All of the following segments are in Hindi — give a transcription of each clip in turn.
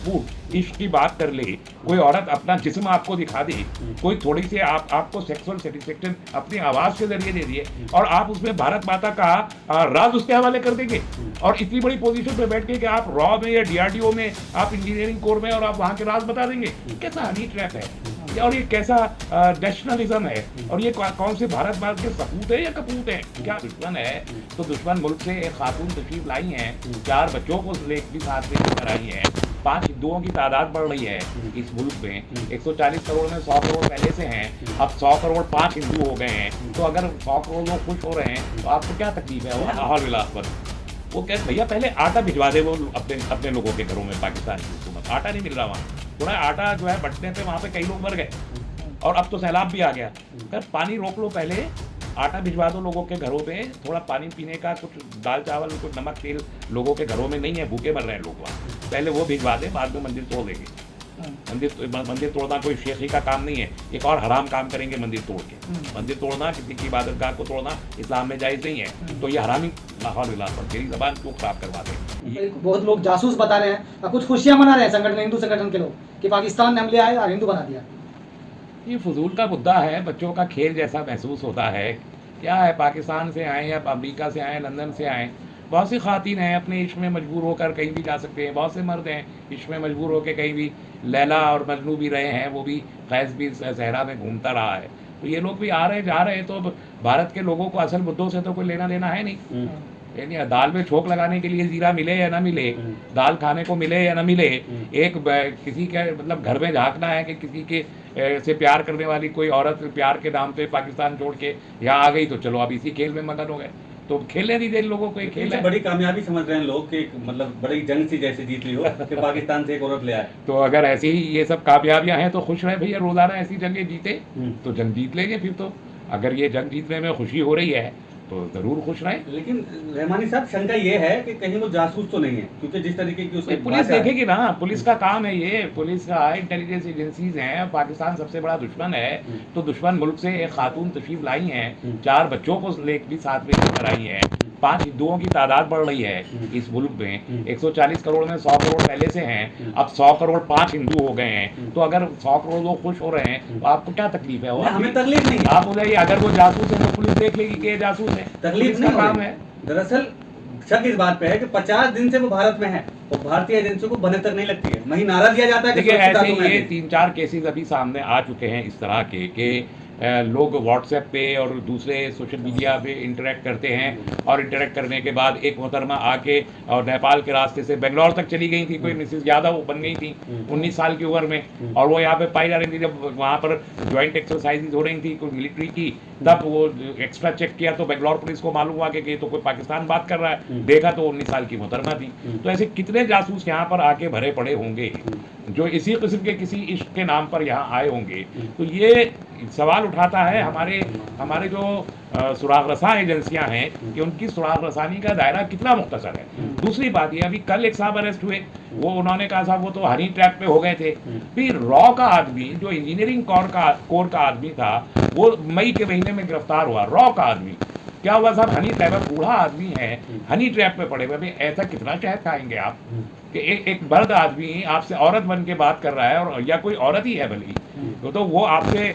फूट इश्क की बात कर ले, कोई औरत अपना जिस्म आपको दिखा दे, कोई थोड़ी सी आपको सेक्सुअल सेटिस्फेक्शन अपनी आवाज़ के ज़रिए दे दिए और आप उसमें भारत माता का राज उसके हवाले कर देंगे और इतनी बड़ी पोजीशन पे बैठ के कि आप रॉ में या डीआरडीओ में, आप इंजीनियरिंग कोर में और आप वहाँ के राज बता देंगे। कैसा हनी ट्रैप है और ये कैसा नेशनलिज्म है और ये कौन से भारत माता के सपूत है या कपूत है, क्या दुश्मन है? तो दुश्मन मुल्क से एक खातून तशरीफ लाई हैं, 4 बच्चों को भी साथ में लेकर आई हैं, 5 हिंदुओं की तादाद बढ़ रही है इस मुल्क में, 140 करोड़ में 100 करोड़ पहले से हैं, अब 100 करोड़ 5 हिंदू हो गए हैं। तो अगर 100 करोड़ लोग खुश हो रहे हैं तो आपको क्या तकलीफ है? वो हाल विलास पर वो कहते भैया पहले आटा भिजवा दे वो अपने लोगों के घरों में, पाकिस्तान की हुकूमत आटा नहीं मिल रहा वहाँ, थोड़ा आटा जो है बंटने पे वहाँ पे कई लोग मर गए और अब तो सैलाब भी आ गया। अगर पानी रोक लो, पहले आटा भिजवा दो लोगों के घरों में, थोड़ा पानी पीने का कुछ दाल चावल कुछ नमक तेल लोगों के घरों में नहीं है, भूखे मर रहे हैं लोग वहाँ, पहले वो भिजवा दे, बाद में मंदिर तोड़ देंगे। मंदिर तोड़ना कोई शेखी का काम नहीं है, एक और हराम काम करेंगे मंदिर तोड़ के। मंदिर तोड़ना, किसी की इबादतगाह को तोड़ना इस्लाम में जायज़ नहीं है, तो ये हरामी माहौल पर तेरी जबान क्यों खराब करवा दें। बहुत लोग जासूस बता रहे हैं और कुछ खुशियां मना रहे हैं संगठन, हिंदू संगठन के लोग कि पाकिस्तान ने हमले आए और हिंदू बना दिया। ये फजूल का मुद्दा है, बच्चों का खेल जैसा महसूस होता है। क्या है, पाकिस्तान से आए या अमेरिका से आए, लंदन से आए, बहुत सी ख़वातीन हैं अपने इश्क में मजबूर होकर कहीं भी जा सकते हैं, बहुत से मर्द हैं इश्क में मजबूर होकर कहीं भी, लैला और मजनू भी रहे हैं, वो भी फैज़ भी सहरा में घूमता रहा है। तो ये लोग भी आ रहे जा रहे हैं, तो भारत के लोगों को असल मुद्दों से तो कोई लेना देना है नहीं। यानी दाल में छोंक लगाने के लिए जीरा मिले या ना मिले, दाल खाने को मिले या ना मिले, एक किसी के मतलब घर में झांकना है कि किसी के से प्यार करने वाली कोई औरत प्यार के नाम पे पाकिस्तान छोड़ के यहाँ आ गई, तो चलो अब इसी खेल में मगन हो गए, तो खेलने नहीं दे लोगों को। एक खेल है, बड़ी कामयाबी समझ रहे हैं लोग कि मतलब बड़ी जंग सी जैसे जीत ली हो कि पाकिस्तान से एक औरत ले आए। तो अगर ऐसी ही ये सब कामयाबियां हैं तो खुश रहे भैया, रोजाना ऐसी जंगें जीते तो जंग जीत लेंगे फिर तो। अगर ये जंग जीतने में खुशी हो रही है तो जरूर खुश रहे। लेकिन रहमानी साहब, शंका ये है कि कहीं वो जासूस तो नहीं है, क्योंकि जिस तरीके की उसकी पुलिस देखेगी ना, पुलिस का काम है ये, पुलिस का इंटेलिजेंस एजेंसीज हैं, पाकिस्तान सबसे बड़ा दुश्मन है, तो दुश्मन मुल्क से एक खातून तशरीफ लाई हैं, 4 बच्चों को भी साथ में लेकर आई हैं, 5 हिंदुओं की तादाद बढ़ रही है इस मुल्क में, 140 करोड़ में 100 करोड़ पहले से हैं, अब 100 करोड़ 5 हिंदू हो गए हैं। तो अगर 100 करोड़ लोग खुश हो रहे हैं तो आपको क्या तकलीफ है? हमें तकलीफ नहीं, आप हो जाइए, अगर वो जासूस है तो पुलिस देख लेगी कि ये जासूस है, तकलीफ का काम है। दरअसल शक इस बात पे है कि 50 दिन से वो भारत में है और भारतीय एजेंसियों को बने तक नहीं लगती है, वहीं नारा दिया जाता है। देखिए ऐसे ये 3-4 केसेस अभी सामने आ चुके हैं इस तरह के लोग व्हाट्सएप पे और दूसरे सोशल मीडिया पे इंटरेक्ट करते हैं और इंटरेक्ट करने के बाद एक मोहतरमा आके और नेपाल के रास्ते से बेंगलोर तक चली गई थी, कोई मिसेस यादव बन गई थी 19 साल की उम्र में, और वो यहाँ पे पाई जा रही थी। जब वहाँ पर ज्वाइंट एक्सरसाइजेज हो रही थी कोई मिलिट्री की, तब वो एक्स्ट्रा चेक किया तो बेंगलोर पुलिस को मालूम हुआ कि तो कोई पाकिस्तान बात कर रहा है, देखा तो 19 साल की मोहतरमा थी। तो ऐसे कितने जासूस यहाँ पर आके भरे पड़े होंगे जो इसी किस्म के किसी इश्क के नाम पर यहाँ आए होंगे। तो ये सवाल उठाता है हमारे जो सुराग रसा एजेंसियां हैं कि उनकी सुराग रसानी का दायरा कितना मुख्तसर है। दूसरी बात ये, अभी कल एक साहब अरेस्ट हुए, वो उन्होंने कहा साहब वो तो हनी ट्रैप पे हो गए थे। फिर रॉ का आदमी जो इंजीनियरिंग कोर का आदमी था वो मई के महीने में गिरफ्तार हुआ। रॉ का आदमी क्या हुआ साहब, हनी ट्रैप, बूढ़ा आदमी है, हनी ट्रैप पे पड़े हुए। ऐसा कितना शहद खाएंगे आप कि एक मर्द आदमी आपसे औरत बन के बात कर रहा है, और या कोई औरत ही है भली, तो वो आपसे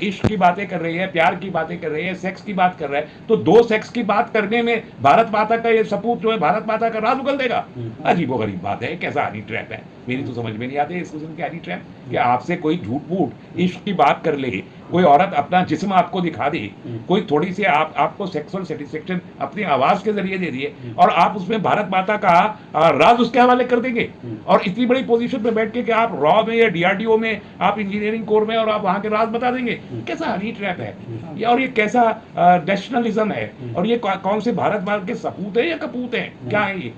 इश्क की बातें कर रही है, प्यार की बातें कर रही है, सेक्स की बात कर रहा है, तो 2 सेक्स की बात करने में भारत माता का ये सपूत जो है भारत माता का राज उगल देगा। अजीबोगरीब बात है, कैसा हनी ट्रैप है, मेरी तो समझ में नहीं आती इस किस्म की हनी ट्रैप कि आपसे कोई झूठ मूठ इश्क की बात कर ले, कोई औरत अपना जिस्म आपको दिखा दे, कोई थोड़ी सी आपको सेक्सुअल सेटिस्फेक्शन अपनी आवाज के जरिए दे दिए और आप उसमें भारत माता का राज उसके हवाले कर देंगे, और इतनी बड़ी पोजीशन पे बैठ के कि आप रॉ में या डीआरडीओ में, आप इंजीनियरिंग कोर में और आप वहाँ के राज बता देंगे। कैसा हनी ट्रैप है ये, और ये कैसा नेशनलिज्म है, और ये कौन से भारत माता के सपूत है या कपूत है, क्या है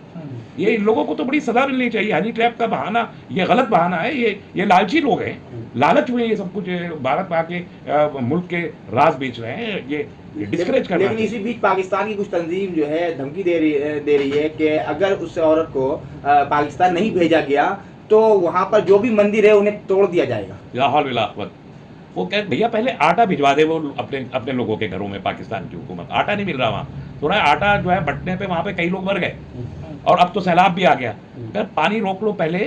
ये इन लोगों को तो बड़ी सजा मिलनी चाहिए। हनी ट्रैप का बहाना ये गलत बहाना है, ये लालची लोग हैं, लालच में ये सब कुछ भारत में आके मुल्क के राज बेच रहे हैं, ये डिस्करेज कर रहे हैं। लेकिन इसी बीच पाकिस्तान की कुछ तंजीम जो है धमकी दे रही है कि अगर उस औरत को पाकिस्तान नहीं भेजा गया तो वहाँ पर जो भी मंदिर है उन्हें तोड़ दिया जाएगा। लाहौल विलास वो कह भैया पहले आटा भिजवा दे वो अपने लोगों के घरों में, पाकिस्तान की हुकूमत आटा नहीं मिल रहा वहाँ, थोड़ा आटा जो है बंटने पे वहाँ पे कई लोग मर गए और अब तो सैलाब भी आ गया। अगर पानी रोक लो, पहले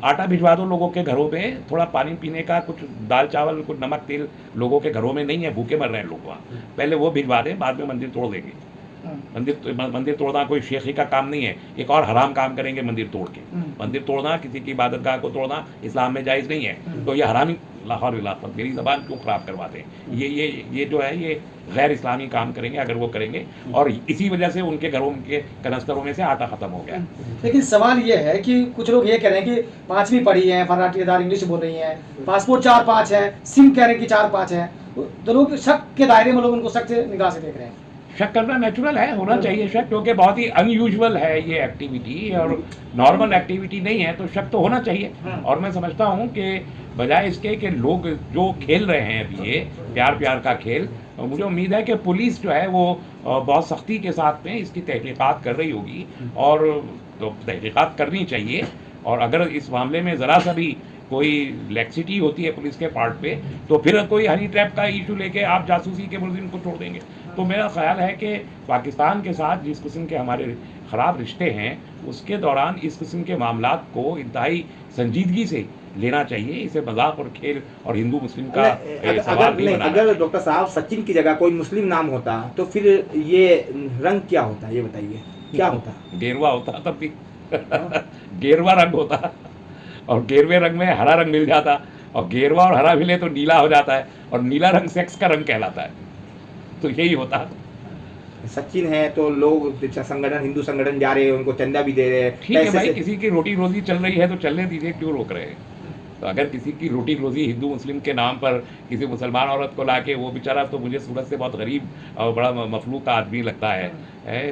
आटा भिजवा दो लोगों के घरों में, थोड़ा पानी पीने का, कुछ दाल चावल, कुछ नमक तेल लोगों के घरों में नहीं है, भूखे मर रहे हैं लोग वहाँ, पहले वो भिजवा दें, बाद में मंदिर तोड़ देंगे। मंदिर तोड़ना कोई शेखी का काम नहीं है, एक और हराम काम करेंगे मंदिर तोड़ के। मंदिर तोड़ना, किसी की इबादतगाह को तोड़ना इस्लाम में जायज़ नहीं है, तो ये हरामी लाहौर इलाका, मेरी ज़बान क्यों ख़राब करवाते हैं, ये जो है ये गैर इस्लामी काम करेंगे अगर वो करेंगे, और इसी वजह से उनके घरों के कनस्तरों में से आटा ख़त्म हो गया। लेकिन सवाल ये है कि कुछ लोग ये कह रहे हैं कि 5वीं पढ़ी है, फराठीदार इंग्लिश बोल रही हैं, पासपोर्ट 4-5 है, सिम कह रहे हैं कि 4-5 है, तो लोग शक के दायरे में लोग उनको शक से निगाह से देख रहे हैं। शक करना नेचुरल है, होना चाहिए शक, क्योंकि बहुत ही अनयूजुअल है ये एक्टिविटी और नॉर्मल एक्टिविटी नहीं है, तो शक तो होना चाहिए। और मैं समझता हूँ कि बजाय इसके कि लोग जो खेल रहे हैं अभी ये प्यार का खेल, मुझे उम्मीद है कि पुलिस जो है वो बहुत सख्ती के साथ में इसकी तहकीकात कर रही होगी, और तो तहकीकात करनी चाहिए। और अगर इस मामले में ज़रा सा भी कोई लैक्सिटी होती है पुलिस के पार्ट पे, तो फिर कोई हनी ट्रैप का इशू लेके आप जासूसी के मुलजिम को छोड़ देंगे। तो मेरा ख्याल है कि पाकिस्तान के साथ जिस किस्म के हमारे ख़राब रिश्ते हैं, उसके दौरान इस किस्म के मामलात को इंतहाई संजीदगी से लेना चाहिए, इसे मजाक और खेल और हिंदू मुस्लिम का सवाल नहीं बनाना। अगर डॉक्टर साहब सचिन की जगह कोई मुस्लिम नाम होता तो फिर ये रंग क्या होता, ये बताइए, क्या होता? गेरुआ होता तब भी गेरुआ रंग होता, और गेरुए रंग में हरा रंग मिल जाता, और गेरुआ और हरा मिले तो नीला हो जाता है, और नीला रंग सेक्स का रंग कहलाता है, तो यही होता। सचिन है तो लोग संगठन, हिंदू संगठन जा रहे हैं, उनको चंदा भी दे रहे हैं। ठीक है भाई, किसी की रोटी रोजी चल रही है तो चलने दीजिए, क्यों रोक रहे हैं? तो अगर किसी की रोटी रोजी हिंदू मुस्लिम के नाम पर किसी मुसलमान औरत को लाके, वो बेचारा, तो मुझे सूरत से बहुत गरीब और बड़ा मफलूक का आदमी लगता है,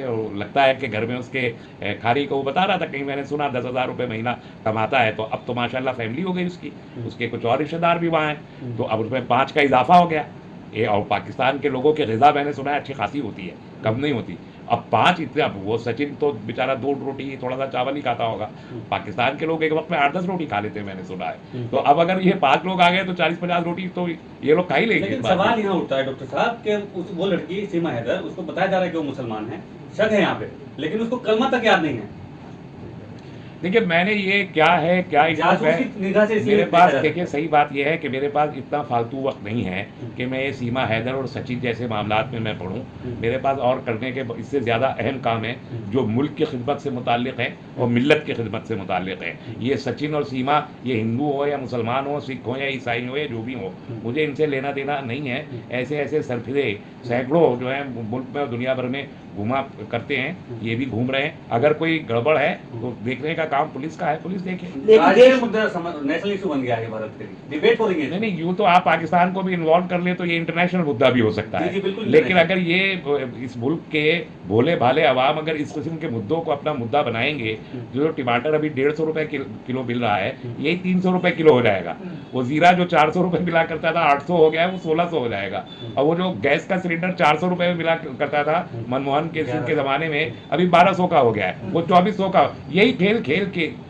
और लगता है कि घर में उसके खारी को, वो बता रहा था कहीं मैंने सुना 10,000 रुपये महीना कमाता है, तो अब तो माशाल्लाह फैमिली हो गई उसकी, उसके कुछ और रिश्तेदार भी वहाँ हैं, तो अब उसमें 5 का इजाफा हो गया। ये और पाकिस्तान के लोगों की ग़िज़ा मैंने सुना है अच्छी खासी होती है, कम नहीं होती। अब 5 इतने, अब वो सचिन तो बेचारा 2 रोटी थोड़ा सा चावल ही खाता होगा, पाकिस्तान के लोग एक वक्त में 8-10 रोटी खा लेते हैं मैंने सुना है। तो अब अगर ये 5 लोग आ गए तो 40-50 रोटी तो ये लोग खा ही लेंगे। लेकिन सवाल यहाँ उठता है डॉक्टर साहब कि वो लड़की सीमा हैदर, उसको बताया जा रहा है कि वो मुसलमान है, शक है यहाँ पे, लेकिन उसको कलमा तक याद नहीं है। देखिए मैंने ये क्या है क्या मेरे पास, देखिए सही बात यह है कि मेरे पास इतना फालतू वक्त नहीं है कि मैं ये सीमा हैदर और सचिन जैसे मामलात में मैं पढ़ूं। मेरे पास और करने के इससे ज़्यादा अहम काम है जो मुल्क की खिदमत से मुताल्लिक़ है और मिल्लत की खिदमत से मुताल्लिक़ है। ये सचिन और सीमा, ये हिंदू हो या मुसलमान हो, सिख हो या ईसाई हो या जो भी हो, मुझे इनसे लेना देना नहीं है। ऐसे सरफिरे सैकड़ों जो है मुल्क में और दुनिया भर में घूमा करते हैं, ये भी घूम रहे हैं। अगर कोई गड़बड़ है तो देखने का काम पुलिस का है, पुलिस देखे। नेशनल इशू बन गया है भारत के लिए, डिबेट हो रही है। नहीं, यूँ तो आप पाकिस्तान को भी इन्वॉल्व कर ले तो ये इंटरनेशनल मुद्दा भी हो सकता है, लेकिन अगर ये इस मुल्क के भोले भाले अवाम अगर इस किस्म के मुद्दों को अपना मुद्दा बनाएंगे, जो टमाटर अभी 150 रुपए किलो मिल रहा है, यही 300 रुपए किलो हो जाएगा। वो जीरा जो 400 रुपए मिला करता था 800 हो गया है, वो 1600 हो जाएगा। और वो जो गैस का सिलेंडर 400 रुपए में मिला करता था मनमोहन के ज़माने में, अभी 1200 का हो गया है, वो 2400 का। यही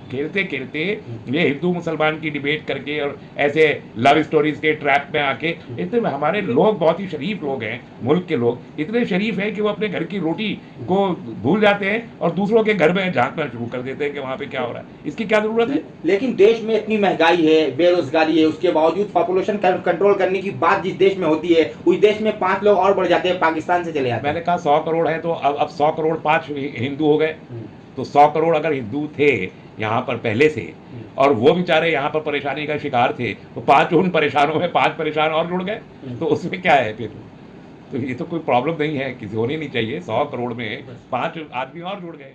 खेलते खेलते ये हिंदू मुसलमान की डिबेट करके और ऐसे लव स्टोरीज के ट्रैप में आके, इतने हमारे लोग बहुत ही शरीफ लोग हैं, मुल्क के लोग इतने शरीफ हैं कि वो अपने घर की रोटी को भूल जाते हैं और दूसरों के घर में झांकना शुरू कर देते हैं कि वहाँ पे क्या हो रहा है। इसकी क्या जरूरत है? लेकिन देश में इतनी महंगाई है, बेरोजगारी है, उसके बावजूद पॉपुलेशन कंट्रोल करने की बात जिस देश में होती है, उस देश में 5 लोग और बढ़ जाते हैं, पाकिस्तान से चले जाते हैं। मैंने कहा 100 करोड़ है तो अब 100 करोड़ 5 हिंदू हो गए, तो 100 करोड़ अगर हिंदू थे यहाँ पर पहले से, और वो बेचारे यहाँ पर परेशानी का शिकार थे, तो 5 उन परेशानों में 5 परेशान और जुड़ गए, तो उसमें क्या है फिर? तो ये तो कोई प्रॉब्लम नहीं है, किसी होनी नहीं चाहिए। 100 करोड़ में 5 आदमी और जुड़ गए।